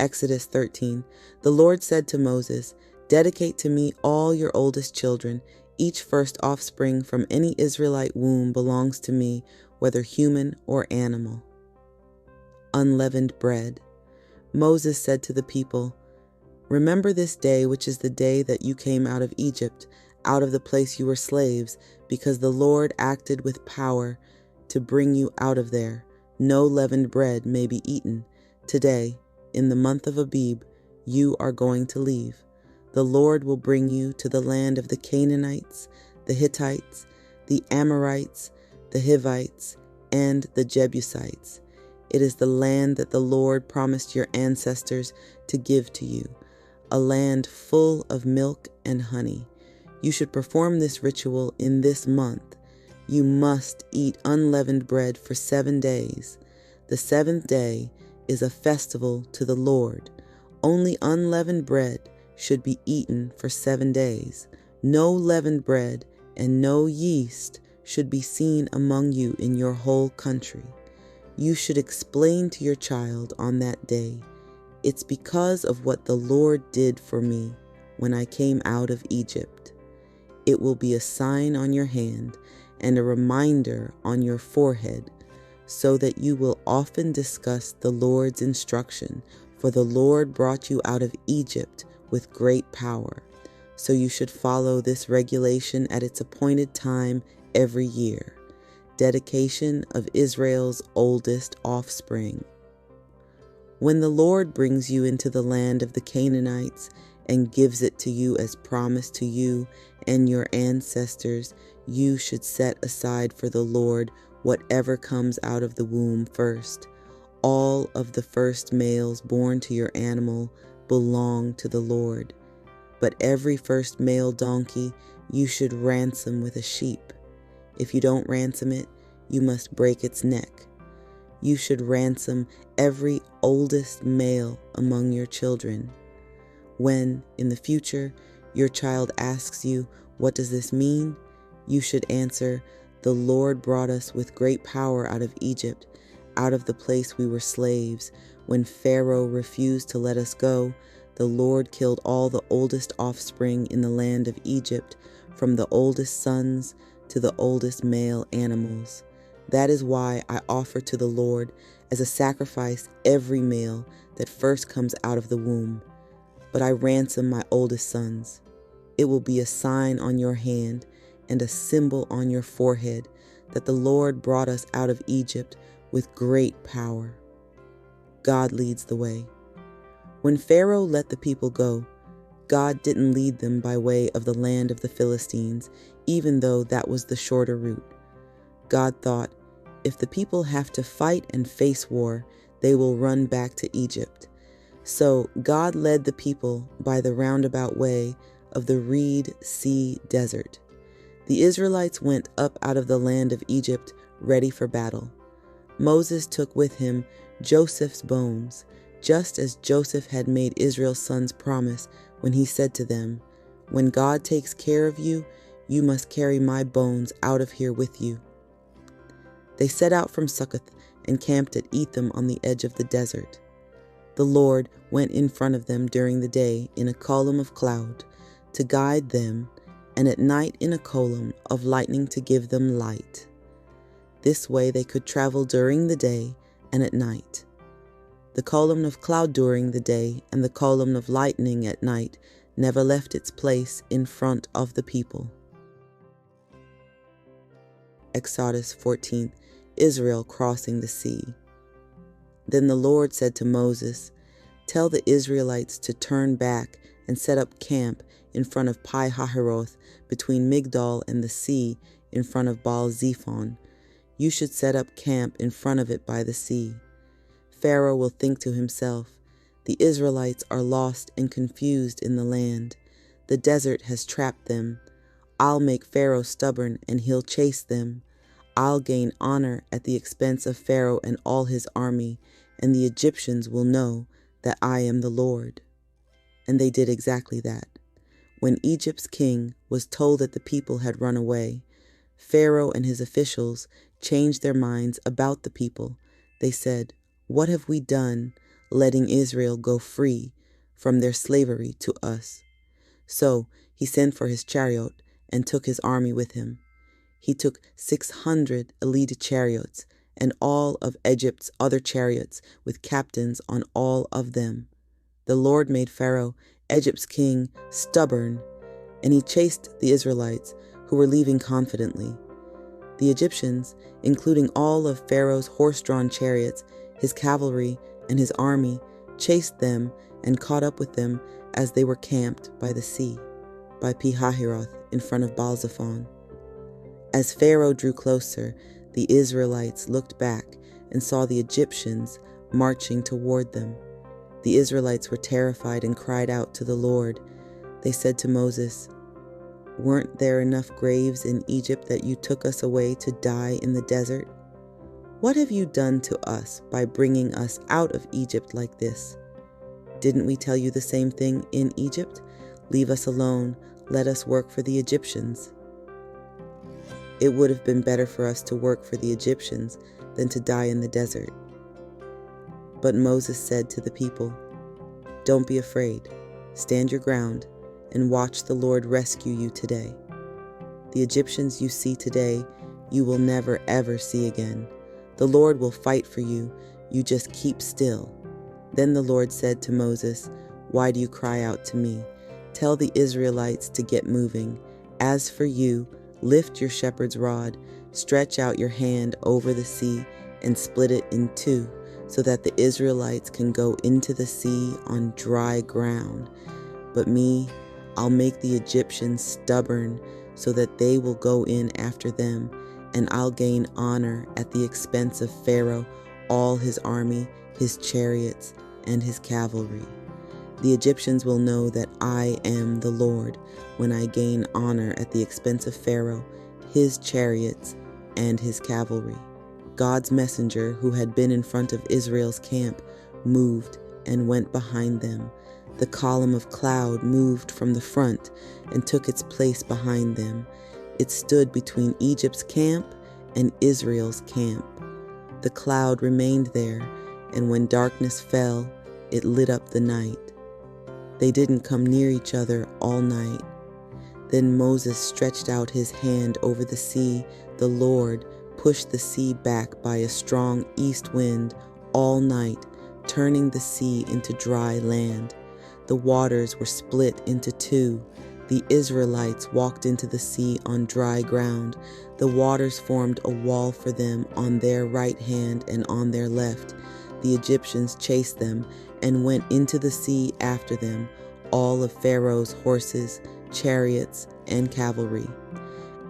Exodus 13. The Lord said to Moses, "Dedicate to me all your oldest children. Each first offspring from any Israelite womb belongs to me, whether human or animal." Unleavened bread. Moses said to the people, "Remember this day, which is the day that you came out of Egypt, out of the place you were slaves, because the Lord acted with power to bring you out of there. No leavened bread may be eaten. Today, in the month of Abib, you are going to leave. The Lord will bring you to the land of the Canaanites, the Hittites, the Amorites, the Hivites, and the Jebusites. It is the land that the Lord promised your ancestors to give to you, a land full of milk and honey. You should perform this ritual in this month. You must eat unleavened bread for 7 days. The seventh day is a festival to the Lord. Only unleavened bread should be eaten for 7 days. No leavened bread and no yeast should be seen among you in your whole country. You should explain to your child on that day, "It's because of what the Lord did for me when I came out of Egypt." It will be a sign on your hand and a reminder on your forehead, so that you will often discuss the Lord's instruction, for the Lord brought you out of Egypt with great power. So you should follow this regulation at its appointed time every year. Dedication of Israel's oldest offspring. When the Lord brings you into the land of the Canaanites and gives it to you as promised to you and your ancestors, you should set aside for the Lord whatever comes out of the womb first. All of the first males born to your animal belong to the Lord. But every first male donkey you should ransom with a sheep. If you don't ransom it, you must break its neck. You should ransom every oldest male among your children. When, in the future, your child asks you, "What does this mean?" you should answer, "The Lord brought us with great power out of Egypt, out of the place we were slaves. When Pharaoh refused to let us go, the Lord killed all the oldest offspring in the land of Egypt, from the oldest sons to the oldest male animals. That is why I offer to the Lord as a sacrifice every male that first comes out of the womb. But I ransom my oldest sons. It will be a sign on your hand and a symbol on your forehead that the Lord brought us out of Egypt with great power." God leads the way. When Pharaoh let the people go, God didn't lead them by way of the land of the Philistines, even though that was the shorter route. God thought, if the people have to fight and face war, they will run back to Egypt. So God led the people by the roundabout way of the Reed Sea Desert. The Israelites went up out of the land of Egypt ready for battle. Moses took with him Joseph's bones, just as Joseph had made Israel's sons promise when he said to them, "When God takes care of you, you must carry my bones out of here with you." They set out from Succoth and camped at Etham on the edge of the desert. The Lord went in front of them during the day in a column of cloud to guide them, and at night in a column of lightning to give them light. This way they could travel during the day and at night. The column of cloud during the day and the column of lightning at night never left its place in front of the people. Exodus 14. Israel crossing the sea. Then the Lord said to Moses, "Tell the Israelites to turn back and set up camp in front of Pi-hahiroth, between Migdol and the sea, in front of Baal-zephon. You should set up camp in front of it by the sea. Pharaoh will think to himself, 'The Israelites are lost and confused in the land. The desert has trapped them. I'll make Pharaoh stubborn and he'll chase them. I'll gain honor at the expense of Pharaoh and all his army, and the Egyptians will know that I am the Lord.'" And they did exactly that. When Egypt's king was told that the people had run away, Pharaoh and his officials changed their minds about the people. They said, "What have we done? letting Israel go free from their slavery to us. So he sent for his chariot and took his army with him. He took 600 elite chariots and all of Egypt's other chariots with captains on all of them. The Lord made Pharaoh, Egypt's king, stubborn, and he chased the Israelites, who were leaving confidently. The Egyptians, including all of Pharaoh's horse-drawn chariots, his cavalry, and his army, chased them and caught up with them as they were camped by the sea, by Pi-hahiroth in front of Baal-zephon. As Pharaoh drew closer, the Israelites looked back and saw the Egyptians marching toward them. The Israelites were terrified and cried out to the Lord. They said to Moses, "Weren't there enough graves in Egypt that you took us away to die in the desert? What have you done to us by bringing us out of Egypt like this? Didn't we tell you the same thing in Egypt? Leave us alone, let us work for the Egyptians." It would have been better for us to work for the Egyptians than to die in the desert. But Moses said to the people, "Don't be afraid. Stand your ground and watch the Lord rescue you today. The Egyptians you see today, you will never ever see again. The Lord will fight for you. You just keep still." Then the Lord said to Moses, "Why do you cry out to me? Tell the Israelites to get moving. As for you, lift your shepherd's rod, stretch out your hand over the sea, and split it in two, so that the Israelites can go into the sea on dry ground. But me, I'll make the Egyptians stubborn, so that they will go in after them, and I'll gain honor at the expense of Pharaoh, all his army, his chariots, and his cavalry. The Egyptians will know that I am the Lord when I gain honor at the expense of Pharaoh, his chariots, and his cavalry." God's messenger, who had been in front of Israel's camp, moved and went behind them. The column of cloud moved from the front and took its place behind them. It stood between Egypt's camp and Israel's camp. The cloud remained there, and when darkness fell, it lit up the night. They didn't come near each other all night. Then Moses stretched out his hand over the sea. The Lord pushed the sea back by a strong east wind all night, turning the sea into dry land. The waters were split into two. The Israelites walked into the sea on dry ground. The waters formed a wall for them on their right hand and on their left. The Egyptians chased them and went into the sea after them, all of Pharaoh's horses, chariots, and cavalry.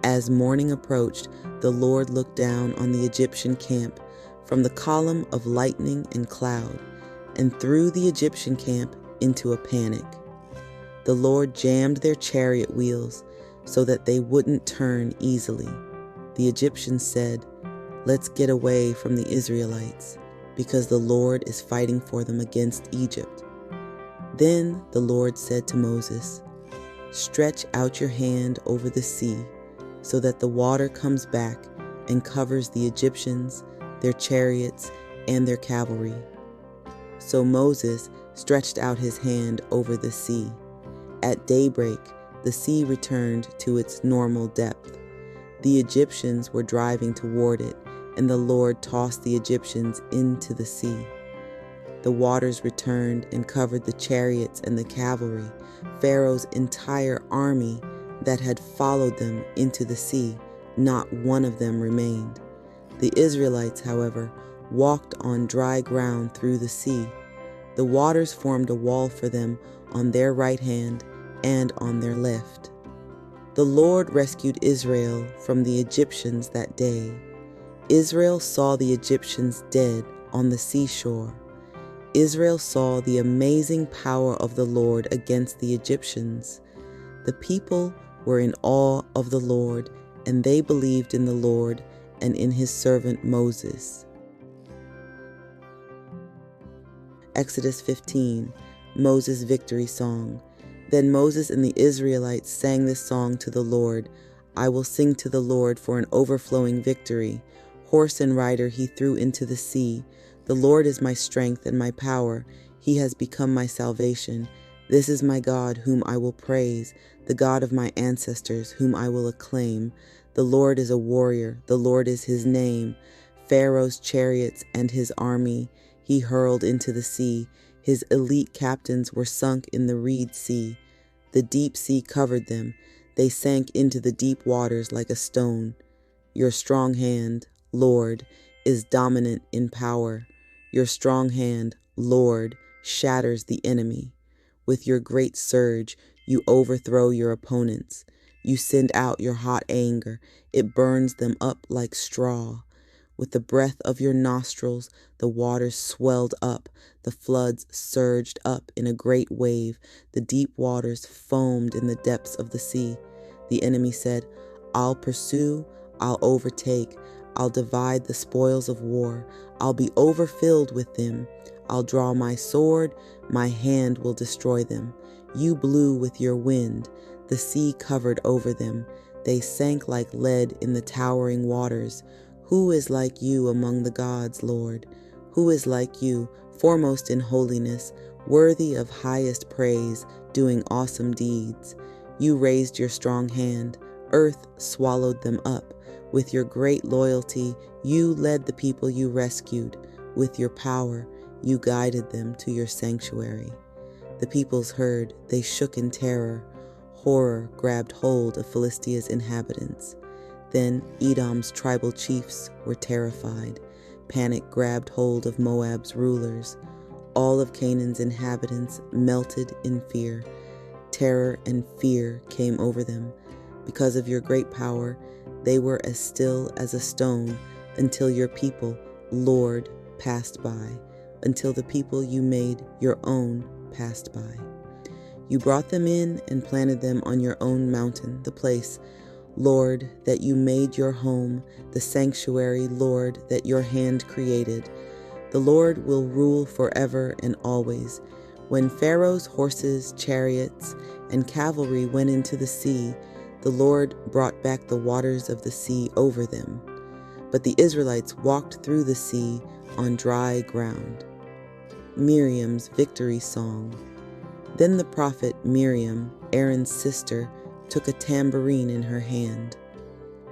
As morning approached, the Lord looked down on the Egyptian camp from the column of lightning and cloud, and threw the Egyptian camp into a panic. The Lord jammed their chariot wheels so that they wouldn't turn easily. The Egyptians said, "Let's get away from the Israelites, because the Lord is fighting for them against Egypt." Then the Lord said to Moses, "Stretch out your hand over the sea, so that the water comes back and covers the Egyptians, their chariots, and their cavalry." So Moses stretched out his hand over the sea. At daybreak, the sea returned to its normal depth. The Egyptians were driving toward it, and the Lord tossed the Egyptians into the sea. The waters returned and covered the chariots and the cavalry, Pharaoh's entire army that had followed them into the sea. Not one of them remained. The Israelites, however, walked on dry ground through the sea. The waters formed a wall for them on their right hand and on their left. The Lord rescued Israel from the Egyptians that day. Israel saw the Egyptians dead on the seashore. Israel saw the amazing power of the Lord against the Egyptians. The people were in awe of the Lord, and they believed in the Lord and in his servant Moses. Exodus 15, Moses' victory song. Then Moses and the Israelites sang this song to the Lord. "I will sing to the Lord for an overflowing victory. Horse and rider he threw into the sea. The Lord is my strength and my power. He has become my salvation. This is my God, whom I will praise, the God of my ancestors, whom I will acclaim. The Lord is a warrior. The Lord is his name. Pharaoh's chariots and his army he hurled into the sea. His elite captains were sunk in the reed sea. The deep sea covered them. They sank into the deep waters like a stone. Your strong hand, Lord, is dominant in power. Your strong hand, Lord, shatters the enemy. With your great surge, you overthrow your opponents. You send out your hot anger. It burns them up like straw. With the breath of your nostrils, the waters swelled up. The floods surged up in a great wave. The deep waters foamed in the depths of the sea. The enemy said, I'll pursue, I'll overtake, I'll divide the spoils of war. I'll be overfilled with them. I'll draw my sword, my hand will destroy them. You blew with your wind. The sea covered over them. They sank like lead in the towering waters. Who is like you among the gods, Lord? Who is like you, foremost in holiness, worthy of highest praise, doing awesome deeds? You raised your strong hand. Earth swallowed them up. With your great loyalty, you led the people you rescued. With your power, you guided them to your sanctuary. The peoples heard, they shook in terror. Horror grabbed hold of Philistia's inhabitants. Then Edom's tribal chiefs were terrified. Panic grabbed hold of Moab's rulers. All of Canaan's inhabitants melted in fear. Terror and fear came over them. Because of your great power, they were as still as a stone until your people, Lord, passed by, until the people you made your own passed by. You brought them in and planted them on your own mountain, the place, Lord, that you made your home, the sanctuary, Lord, that your hand created. The Lord will rule forever and always. When Pharaoh's horses, chariots, and cavalry went into the sea, the Lord brought back the waters of the sea over them. But the Israelites walked through the sea on dry ground. Miriam's victory song. Then the prophet Miriam, Aaron's sister, took a tambourine in her hand.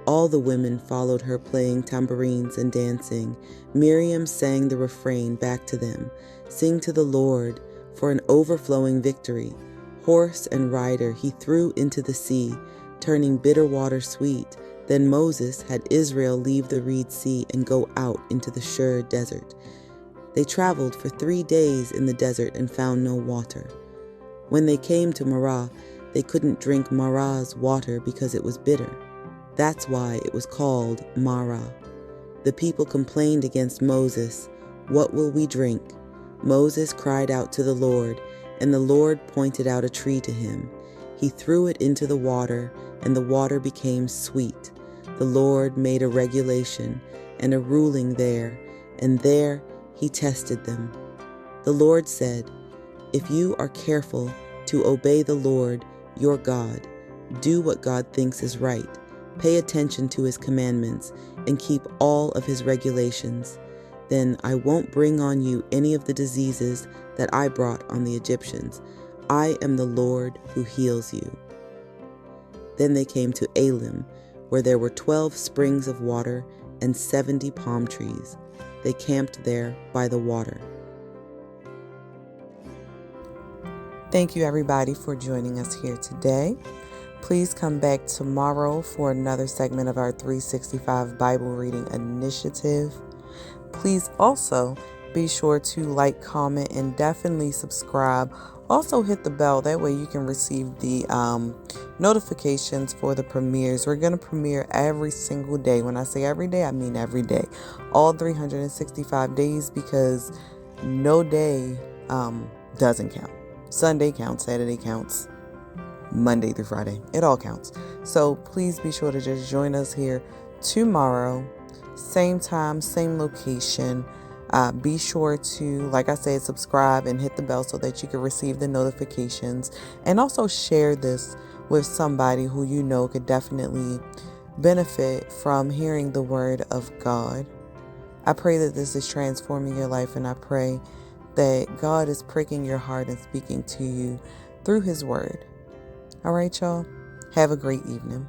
All the women followed her, playing tambourines and dancing. Miriam sang the refrain back to them. Sing to the Lord for an overflowing victory. Horse and rider he threw into the sea, turning bitter water sweet. Then Moses had Israel leave the reed sea and go out into the Shur desert. They traveled for 3 days in the desert and found no water. When they came to Marah, they couldn't drink Marah's water because it was bitter. That's why it was called Marah. The people complained against Moses. What will we drink? Moses cried out to the Lord, and the Lord pointed out a tree to him. He threw it into the water, and the water became sweet. The Lord made a regulation and a ruling there, and there he tested them. The Lord said, if you are careful to obey the Lord, your God, do what God thinks is right, pay attention to his commandments, and keep all of his regulations, then I won't bring on you any of the diseases that I brought on the Egyptians. I am the Lord who heals you. Then they came to Elim, where there were 12 springs of water and 70 palm trees. They camped there by the water. Thank you, everybody, for joining us here today. Please come back tomorrow for another segment of our 365 Bible Reading Initiative. Please also be sure to like, comment, and definitely subscribe. Also hit the bell. That way you can receive the notifications for the premieres. We're going to premiere every single day. When I say every day, I mean every day. All 365 days, because no day doesn't count. Sunday counts, Saturday counts, Monday through Friday. It all counts. So please be sure to just join us here tomorrow. Same time, same location. Be sure to, like I said, subscribe and hit the bell so that you can receive the notifications. And also share this with somebody who you know could definitely benefit from hearing the word of God. I pray that this is transforming your life, and I pray that God is pricking your heart and speaking to you through His Word. All right, y'all. Have a great evening.